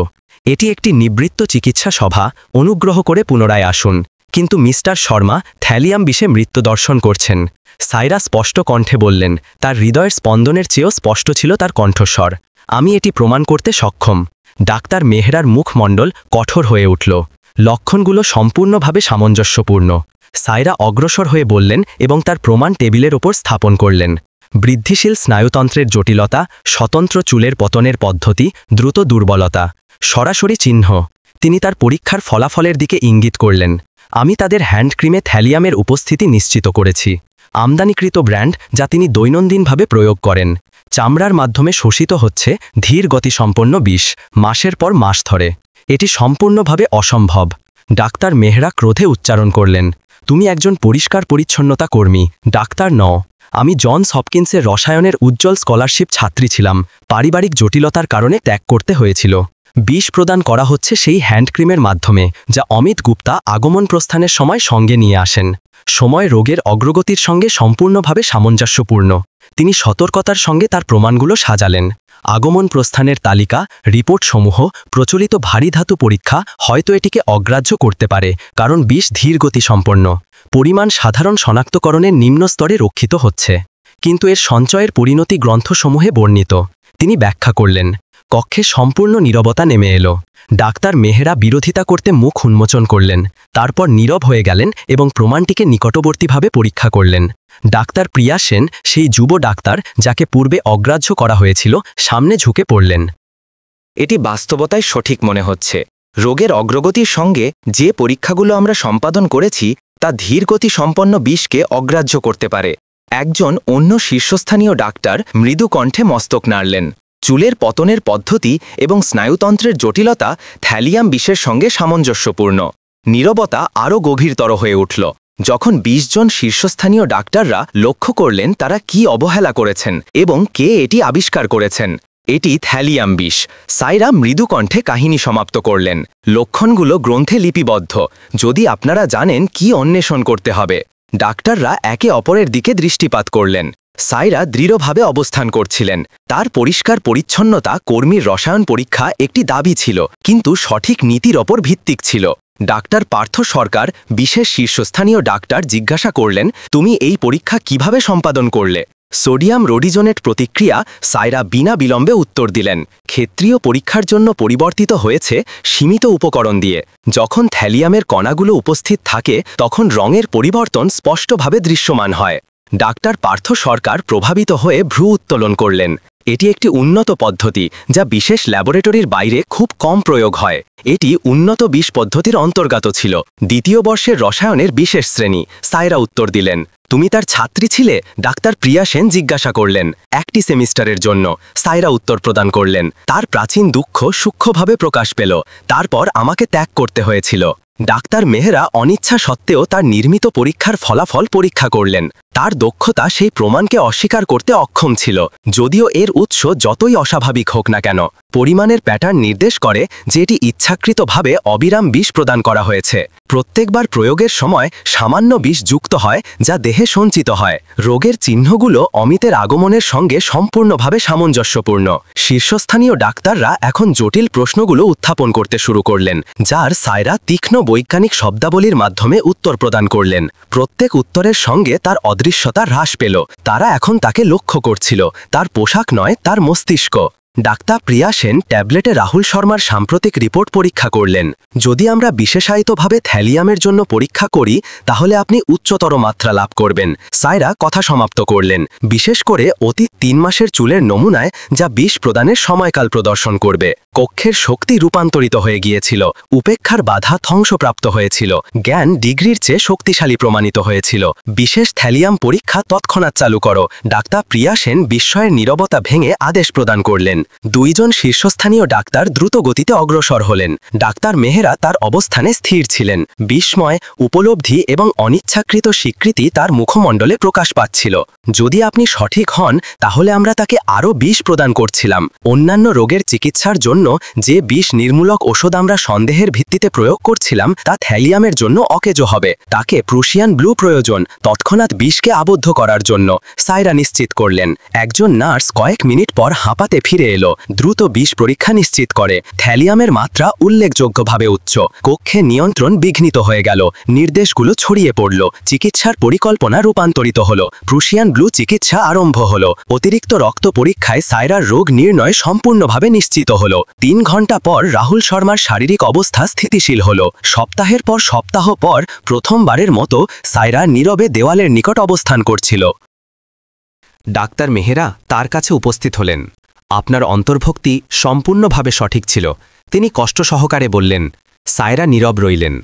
এটি একটি নিবৃত্ত চিকিৎসা সভা, অনুগ্রহ করে পুনরায় আসুন। কিন্তু মিস্টার শর্মা থ্যালিয়াম বিষে মৃত্যু দর্শন করছেন। সাইরা স্পষ্ট কণ্ঠে বললেন, তার হৃদয়ের স্পন্দনের চেয়েও স্পষ্ট ছিল তার কণ্ঠস্বর। আমি এটি প্রমাণ করতে সক্ষম। ডাক্তার মেহরার মুখমণ্ডল কঠোর হয়ে উঠল। লক্ষণগুলো সম্পূর্ণভাবে সামঞ্জস্যপূর্ণ। সাইরা অগ্রসর হয়ে বললেন এবং তার প্রমাণ টেবিলের ওপর স্থাপন করলেন। বৃদ্ধিশীল স্নায়ুতন্ত্রের জটিলতা, স্বতন্ত্র চুলের পতনের পদ্ধতি, দ্রুত দুর্বলতা, সরাসরি চিহ্ন। তিনি তার পরীক্ষার ফলাফলের দিকে ইঙ্গিত করলেন। আমি তাদের হ্যান্ডক্রিমে থ্যালিয়ামের উপস্থিতি নিশ্চিত করেছি। আমদানিকৃত ব্র্যান্ড যা তিনি দৈনন্দিনভাবে প্রয়োগ করেন। চামড়ার মাধ্যমে শোষিত হচ্ছে ধীর গতিসম্পন্ন বিষ, মাসের পর মাস ধরে। এটি সম্পূর্ণভাবে অসম্ভব। ডাক্তার মেহরা ক্রোধে উচ্চারণ করলেন, তুমি একজন পরিষ্কার পরিচ্ছন্নতা কর্মী, ডাক্তার নও। আমি জনস হপকিন্সের রসায়নের উজ্জ্বল স্কলারশিপ ছাত্রী ছিলাম। পারিবারিক জটিলতার কারণে ত্যাগ করতে হয়েছিল। বিষ প্রদান করা হচ্ছে সেই হ্যান্ডক্রিমের মাধ্যমে যা অমিত গুপ্তা আগমন প্রস্থানের সময় সঙ্গে নিয়ে আসেন। সময় রোগের অগ্রগতির সঙ্গে সম্পূর্ণভাবে সামঞ্জস্যপূর্ণ। তিনি সতর্কতার সঙ্গে তার প্রমাণগুলো সাজালেন। আগমন প্রস্থানের তালিকা, রিপোর্টসমূহ, প্রচলিত ভারী ধাতু পরীক্ষা হয়তো এটিকে অগ্রাহ্য করতে পারে, কারণ বিষ ধীরগতিসম্পন্ন। পরিমাণ সাধারণ শনাক্তকরণের নিম্ন স্তরে রক্ষিত হচ্ছে, কিন্তু এর সঞ্চয়ের পরিণতি গ্রন্থসমূহে বর্ণিত। তিনি ব্যাখ্যা করলেন। কক্ষে সম্পূর্ণ নীরবতা নেমে এলো। ডাক্তার মেহরা বিরোধিতা করতে মুখ উন্মোচন করলেন, তারপর নীরব হয়ে গেলেন এবং প্রমাণটিকে নিকটবর্তীভাবে পরীক্ষা করলেন। ডাক্তার প্রিয়া সেন, সেই যুব ডাক্তার যাকে পূর্বে অগ্রাহ্য করা হয়েছিল, সামনে ঝুঁকে পড়লেন। এটি বাস্তবতায় সঠিক মনে হচ্ছে। রোগের অগ্রগতির সঙ্গে যে পরীক্ষাগুলো আমরা সম্পাদন করেছি তা ধীরগতি সম্পন্ন বিষকে অগ্রাহ্য করতে পারে। একজন অন্য শীর্ষস্থানীয় ডাক্তার মৃদু কণ্ঠে মস্তক নাড়লেন। চুলের পতনের পদ্ধতি এবং স্নায়ুতন্ত্রের জটিলতা থ্যালিয়াম বিষের সঙ্গে সামঞ্জস্যপূর্ণ। নীরবতা আরও গভীরতর হয়ে উঠল যখন ২০ জন শীর্ষস্থানীয় ডাক্তাররা লক্ষ্য করলেন তারা কি অবহেলা করেছেন এবং কে এটি আবিষ্কার করেছেন। এটি থ্যালিয়াম বিষ। সাইরা মৃদু কণ্ঠে কাহিনী সমাপ্ত করলেন। লক্ষণগুলো গ্রন্থে লিপিবদ্ধ। যদি আপনারা জানেন কি অন্বেষণ করতে হবে। ডাক্তাররা একে অপরের দিকে দৃষ্টিপাত করলেন। সাইরা দৃঢ়ভাবে অবস্থান করছিলেন। তার পরিষ্কার পরিচ্ছন্নতা কর্মীর রসায়ন পরীক্ষা একটি দাবি ছিল, কিন্তু সঠিক নীতির ওপর ভিত্তিক ছিল। ডাক্তার পার্থ সরকার, বিশেষ শীর্ষস্থানীয় ডাক্তার, জিজ্ঞাসা করলেন, তুমি এই পরীক্ষা কিভাবে সম্পাদন করলে? সোডিয়াম রোডিজোনেট প্রতিক্রিয়া। সাইরা বিনা বিলম্বে উত্তর দিলেন, ক্ষেত্রীয় পরীক্ষার জন্য পরিবর্তিত হয়েছে সীমিত উপকরণ দিয়ে। যখন থ্যালিয়ামের কণাগুলো উপস্থিত থাকে তখন রঙের পরিবর্তন স্পষ্টভাবে দৃশ্যমান হয়। ডাক্তার পার্থ সরকার প্রভাবিত হয়ে ভ্রু উত্তোলন করলেন। এটি একটি উন্নত পদ্ধতি যা বিশেষ ল্যাবরেটরির বাইরে খুব কম প্রয়োগ হয়। এটি উন্নত বিষ পদ্ধতির অন্তর্গত ছিল। দ্বিতীয় বর্ষের রসায়নের বিশেষ শ্রেণী। সাইরা উত্তর দিলেন। তুমি তার ছাত্রী ছিলে? ডাক্তার প্রিয়া সেন জিজ্ঞাসা করলেন। একটি সেমিস্টারের জন্য, সাইরা উত্তর প্রদান করলেন। তার প্রাচীন দুঃখ সূক্ষ্মভাবে প্রকাশ পেল। তারপর আমাকে ত্যাগ করতে হয়েছিল। ডাক্তার মেহরা অনিচ্ছা সত্ত্বেও তার নির্মিত পরীক্ষার ফলাফল পরীক্ষা করলেন। তার দক্ষতা সেই প্রমাণকে অস্বীকার করতে অক্ষম ছিল, যদিও এর উৎস যতই অস্বাভাবিক হোক না কেন। পরিমাণের প্যাটার্ন নির্দেশ করে যে এটি ইচ্ছাকৃতভাবে অবিরাম বিষ প্রদান করা হয়েছে। প্রত্যেকবার প্রয়োগের সময় সামান্য বিষ যুক্ত হয় যা দেহে সঞ্চিত হয়। রোগের চিহ্নগুলো অমিতের আগমনের সঙ্গে সম্পূর্ণভাবে সামঞ্জস্যপূর্ণ। শীর্ষস্থানীয় ডাক্তাররা এখন জটিল প্রশ্নগুলো উত্থাপন করতে শুরু করলেন, যার সাইরা তীক্ষ্ণ বৈজ্ঞানিক শব্দাবলীর মাধ্যমে উত্তর প্রদান করলেন। প্রত্যেক উত্তরের সঙ্গে তার অদৃশ্যতা হ্রাস পেল। তারা এখন তাকে লক্ষ্য করছিল, তার পোশাক নয়, তার মস্তিষ্ক। ডাক্তার প্রিয়া সেন ট্যাবলেটে রাহুল শর্মার সাম্প্রতিক রিপোর্ট পরীক্ষা করলেন। যদি আমরা বিশেষায়িতভাবে থ্যালিয়ামের জন্য পরীক্ষা করি তাহলে আপনি উচ্চতর মাত্রা লাভ করবেন। সাইরা কথা সমাপ্ত করলেন। বিশেষ করে অতীত ৩ মাসের চুলের নমুনায় যা বিষ প্রদানের সময়কাল প্রদর্শন করবে। কক্ষের শক্তি রূপান্তরিত হয়ে গিয়েছিল। উপেক্ষার বাধা ধ্বংসপ্রাপ্ত হয়েছিল। জ্ঞান ডিগ্রির চেয়ে শক্তিশালী প্রমাণিত হয়েছিল। বিশেষ থ্যালিয়াম পরীক্ষা তৎক্ষণাৎ চালু করো। ডাক্তার প্রিয়া সেন বিস্ময়ের নীরবতা ভেঙে আদেশ প্রদান করলেন। দুইজন শীর্ষস্থানীয় ডাক্তার দ্রুত গতিতে অগ্রসর হলেন। ডাক্তার মেহরা তার অবস্থানে স্থির ছিলেন। বিস্ময়, উপলব্ধি এবং অনিচ্ছাকৃত স্বীকৃতি তার মুখমণ্ডলে প্রকাশ পাচ্ছিল। যদি আপনি সঠিক হন তাহলে আমরা তাকে আরও বিষ প্রদান করছিলাম। অন্যান্য রোগের চিকিৎসার জন্য যে বিষ নির্মূলক ওষুধ আমরা সন্দেহের ভিত্তিতে প্রয়োগ করছিলাম তা থ্যালিয়ামের জন্য অকেজো হবে। তাকে প্রুশিয়ান ব্লু প্রয়োজন তৎক্ষণাৎ বিষকে আবদ্ধ করার জন্য, সায়রা নিশ্চিত করলেন। একজন নার্স কয়েক মিনিট পর হাঁপাতে ফিরে এলো, দ্রুত বিষ পরীক্ষা নিশ্চিত করে। থ্যালিয়ামের মাত্রা উল্লেখযোগ্যভাবে উচ্চ। কক্ষে নিয়ন্ত্রণ বিঘ্নিত হয়ে গেল, নির্দেশগুলো ছড়িয়ে পড়ল, চিকিৎসার পরিকল্পনা রূপান্তরিত হলো। প্রুশিয়ান ব্লু চিকিৎসা আরম্ভ হলো। অতিরিক্ত রক্ত পরীক্ষায় সায়রার রোগ নির্ণয় সম্পূর্ণভাবে নিশ্চিত হলো। 3 ঘন্টা পর রাহুল শর্মার শারীরিক অবস্থা স্থিতিশীল হলো। সপ্তাহের পর সপ্তাহ পর প্রথমবারের মতো সায়রা নীরবে দেওয়ালের নিকট অবস্থান করছিল। ডাক্তার মেহরা তার কাছে উপস্থিত হলেন। আপনার অন্তর্ভুক্তি সম্পূর্ণভাবে সঠিক ছিল, তিনি কষ্ট সহকারে বললেন। সায়রা নীরব রইলেন।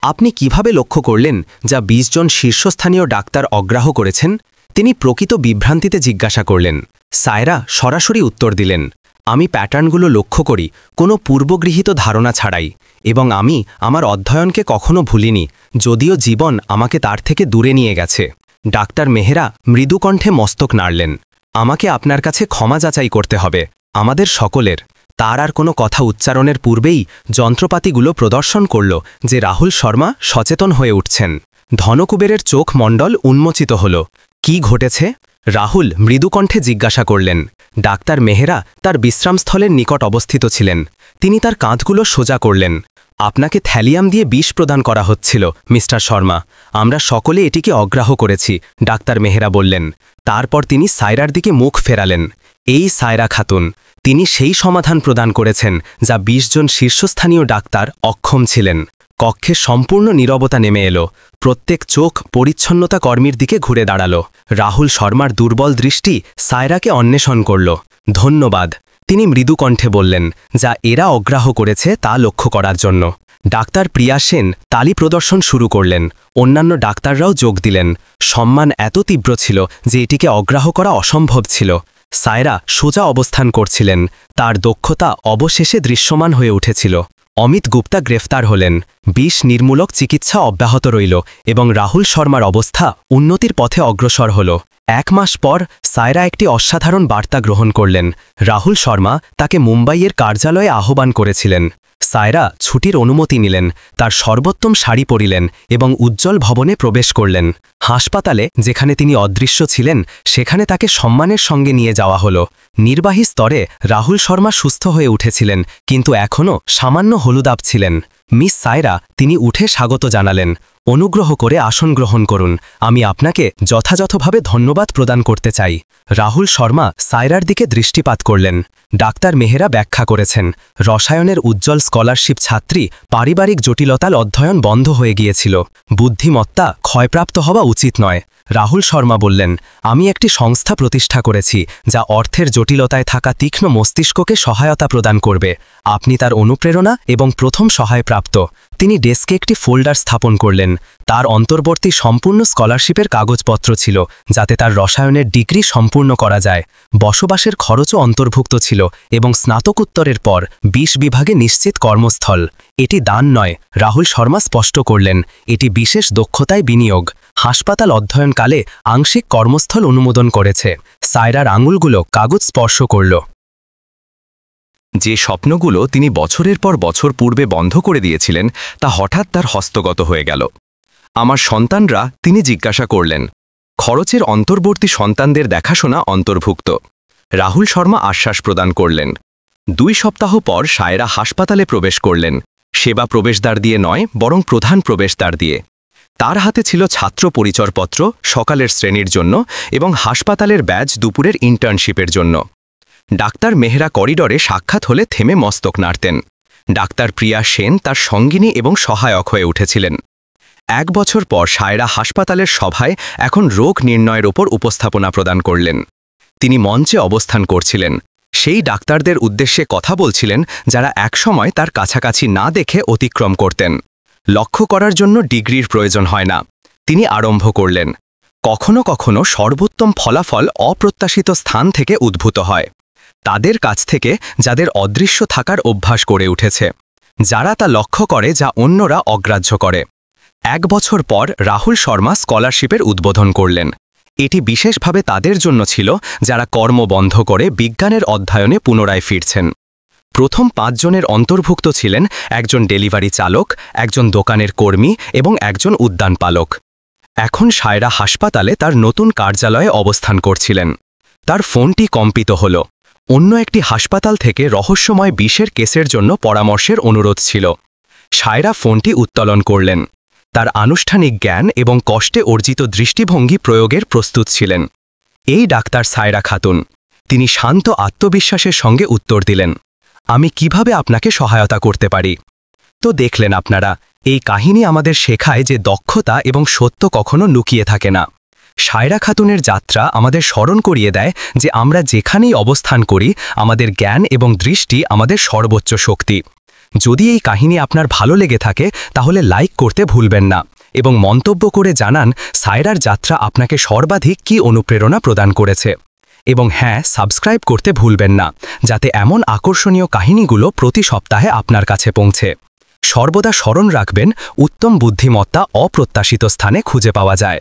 আপনি কিভাবে লক্ষ্য করলেন যা 20 জন শীর্ষস্থানীয় ডাক্তার অগ্রাহ্য করেছেন? তিনি প্রকৃত বিভ্রান্তিতে জিজ্ঞাসা করলেন। সায়রা সরাসরি উত্তর দিলেন, আমি প্যাটার্নগুলো লক্ষ্য করি কোনো পূর্বগৃহীত ধারণা ছাড়াই, এবং আমি আমার অধ্যয়নকে কখনো ভুলিনি, যদিও জীবন আমাকে তার থেকে দূরে নিয়ে গেছে। ডাক্তার মেহরা মৃদুকণ্ঠে মস্তক নাড়লেন। আমাকে আপনার কাছে ক্ষমা যাচাই করতে হবে, আমাদের সকলের। তার আর কোনো কথা উচ্চারণের পূর্বেই যন্ত্রপাতিগুলো প্রদর্শন করল যে রাহুল শর্মা সচেতন হয়ে উঠছেন। ধনকুবেরের চোখ মণ্ডল উন্মোচিত হল। কি ঘটেছে? রাহুল মৃদুকণ্ঠে জিজ্ঞাসা করলেন। ডাক্তার মেহরা তার বিশ্রামস্থলের নিকট অবস্থিত ছিলেন। তিনি তার কাঁধগুলো সোজা করলেন। আপনাকে থ্যালিয়াম দিয়ে বিষ প্রদান করা হচ্ছিল, মিস্টার শর্মা। আমরা সকলে এটিকে অগ্রাহ্য করেছি, ডাক্তার মেহরা বললেন। তারপর তিনি সায়রার দিকে মুখ ফেরালেন। এই সায়রা খাতুন, তিনি সেই সমাধান প্রদান করেছেন যা 20 জন শীর্ষস্থানীয় ডাক্তার অক্ষম ছিলেন। কক্ষে সম্পূর্ণ নীরবতা নেমে এলো। প্রত্যেক চোখ পরিচ্ছন্নতা কর্মীর দিকে ঘুরে দাঁড়াল। রাহুল শর্মার দুর্বল দৃষ্টি সায়রাকে অন্বেষণ করল। ধন্যবাদ, তিনি মৃদুকণ্ঠে বললেন, যা এরা অগ্রাহ্য করেছে তা লক্ষ্য করার জন্য। ডাক্তার প্রিয়া সেন তালি প্রদর্শন শুরু করলেন। অন্যান্য ডাক্তাররাও যোগ দিলেন। সম্মান এত তীব্র ছিল যে এটিকে অগ্রাহ্য করা অসম্ভব ছিল। সায়রা সোজা অবস্থান করছিলেন। তার দক্ষতা অবশেষে দৃশ্যমান হয়ে উঠেছিল। অমিত গুপ্তা গ্রেফতার হলেন। বিষ নির্মূলক চিকিৎসা অব্যাহত রইল এবং রাহুল শর্মার অবস্থা উন্নতির পথে অগ্রসর হল। 1 মাস পর সায়রা একটি অসাধারণ বার্তা গ্রহণ করলেন। রাহুল শর্মা তাকে মুম্বাইয়ের কার্যালয়ে আহ্বান করেছিলেন। সায়রা ছুটির অনুমতি নিলেন, তার সর্বোত্তম শাড়ি পরিলেন এবং উজ্জ্বল ভবনে প্রবেশ করলেন। হাসপাতালে যেখানে তিনি অদৃশ্য ছিলেন সেখানে তাকে সম্মানের সঙ্গে নিয়ে যাওয়া হলো। নির্বাহী স্তরে রাহুল শর্মা সুস্থ হয়ে উঠেছিলেন, কিন্তু এখনও সামান্য হলুদাব ছিলেন। মিস সায়রা, তিনি উঠে স্বাগত জানালেন। অনুগ্রহ করে আসন গ্রহণ করুন, আমি আপনাকে যথাযথভাবে ধন্যবাদ প্রদান করতে চাই। রাহুল শর্মা সায়রার দিকে দৃষ্টিপাত করলেন। ডাক্তার মেহরা ব্যাখ্যা করেছেন, রসায়নের উজ্জ্বল স্কলারশিপ ছাত্রী পারিবারিক জটিলতার অধ্যয়ন বন্ধ হয়ে গিয়েছিল। বুদ্ধিমত্তা ক্ষয়প্রাপ্ত হওয়া উচিত নয়। রাহুল শর্মা বললেন, আমি একটি সংস্থা প্রতিষ্ঠা করেছি যা অর্থের জটিলতায় থাকা তীক্ষ্ণ মস্তিষ্ককে সহায়তা প্রদান করবে। আপনি তার অনুপ্রেরণা এবং প্রথম সহায়প্রাপ্ত। তিনি ডেস্কে একটি ফোল্ডার স্থাপন করলেন। তার অন্তর্বর্তী সম্পূর্ণ স্কলারশিপের কাগজপত্র ছিল যাতে তার রসায়নের ডিগ্রি সম্পূর্ণ করা যায়। বসবাসের খরচও অন্তর্ভুক্ত ছিল এবং স্নাতকোত্তরের পর 20 বিভাগে নিশ্চিত কর্মস্থল। এটি দান নয়, রাহুল শর্মা স্পষ্ট করলেন, এটি বিশেষ দক্ষতায় বিনিয়োগ। হাসপাতাল অধ্যয়নকালে আংশিক কর্মস্থল অনুমোদন করেছে। সায়রার আঙুলগুলো কাগজ স্পর্শ করল। যে স্বপ্নগুলো তিনি বছরের পর বছর পূর্বে বন্ধ করে দিয়েছিলেন তা হঠাৎ তার হস্তগত হয়ে গেল। আমার সন্তানরা, তিনি জিজ্ঞাসা করলেন। খরচের অন্তর্বর্তী সন্তানদের দেখাশোনা অন্তর্ভুক্ত। রাহুল শর্মা আশ্বাস প্রদান করলেন। 2 সপ্তাহ পর সায়রা হাসপাতালে প্রবেশ করলেন। সেবা প্রবেশদ্বার দিয়ে নয়, বরং প্রধান প্রবেশদ্বার দিয়ে। তার হাতে ছিল ছাত্র পরিচয়পত্র সকালের শ্রেণীর জন্য এবং হাসপাতালের ব্যাজ দুপুরের ইন্টার্নশিপের জন্য। ডাক্তার মেহরা করিডরে সাক্ষাৎ হলে থেমে মস্তক নাড়তেন। ডাক্তার প্রিয়া সেন তার সঙ্গিনী এবং সহায়ক হয়ে উঠেছিলেন। 1 বছর পর সায়রা হাসপাতালের সভায় এখন রোগ নির্ণয়ের ওপর উপস্থাপনা প্রদান করলেন। তিনি মঞ্চে অবস্থান করছিলেন। সেই ডাক্তারদের উদ্দেশ্যে কথা বলছিলেন যারা একসময় তার কাছাকাছি না দেখে অতিক্রম করতেন। লক্ষ্য করার জন্য ডিগ্রির প্রয়োজন হয় না, তিনি আরম্ভ করলেন। কখনো কখনো সর্বোত্তম ফলাফল অপ্রত্যাশিত স্থান থেকে উদ্ভূত হয়। তাদের কাছ থেকে যাদের অদৃশ্য থাকার অভ্যাস গড়ে উঠেছে, যারা তা লক্ষ্য করে যা অন্যরা অগ্রাহ্য করে। 1 বছর পর রাহুল শর্মা স্কলারশিপের উদ্বোধন করলেন। এটি বিশেষভাবে তাদের জন্য ছিল যারা কর্ম বন্ধ করে বিজ্ঞানের অধ্যয়নে পুনরায় ফিরছেন। প্রথম 5 জনের অন্তর্ভুক্ত ছিলেন একজন ডেলিভারি চালক, একজন দোকানের কর্মী এবং একজন উদ্যানপালক। এখন সায়রা হাসপাতালে তার নতুন কার্যালয়ে অবস্থান করছিলেন। তার ফোনটি কম্পিত হল। অন্য একটি হাসপাতাল থেকে রহস্যময় বিষের কেসের জন্য পরামর্শের অনুরোধ ছিল। সায়রা ফোনটি উত্তোলন করলেন। তার আনুষ্ঠানিক জ্ঞান এবং কষ্টে অর্জিত দৃষ্টিভঙ্গি প্রয়োগের প্রস্তুত ছিলেন। এই ডাক্তার সায়রা খাতুন। তিনি শান্ত আত্মবিশ্বাসের সঙ্গে উত্তর দিলেন, আমি কিভাবে আপনাকে সহায়তা করতে পারি? তো দেখলেন আপনারা, এই কাহিনী আমাদের শেখায় যে দক্ষতা এবং সত্য কখনো লুকিয়ে থাকে না। সায়রা খাতুনের যাত্রা আমাদের স্মরণ করিয়ে দেয় যে আমরা যেখানেই অবস্থান করি, আমাদের জ্ঞান এবং দৃষ্টি আমাদের সর্বোচ্চ শক্তি। যদি এই কাহিনী আপনার ভালো লেগে থাকে তাহলে লাইক করতে ভুলবেন না এবং মন্তব্য করে জানান সায়রার যাত্রা আপনাকে সর্বাধিক কী অনুপ্রেরণা প্রদান করেছে। এবং হ্যাঁ, সাবস্ক্রাইব করতে ভুলবেন না, যাতে এমন আকর্ষণীয় কাহিনীগুলো প্রতি সপ্তাহে আপনার কাছে পৌঁছে। সর্বদা স্মরণ রাখবেন, উত্তম বুদ্ধিমত্তা অপ্রত্যাশিত স্থানে খুঁজে পাওয়া যায়।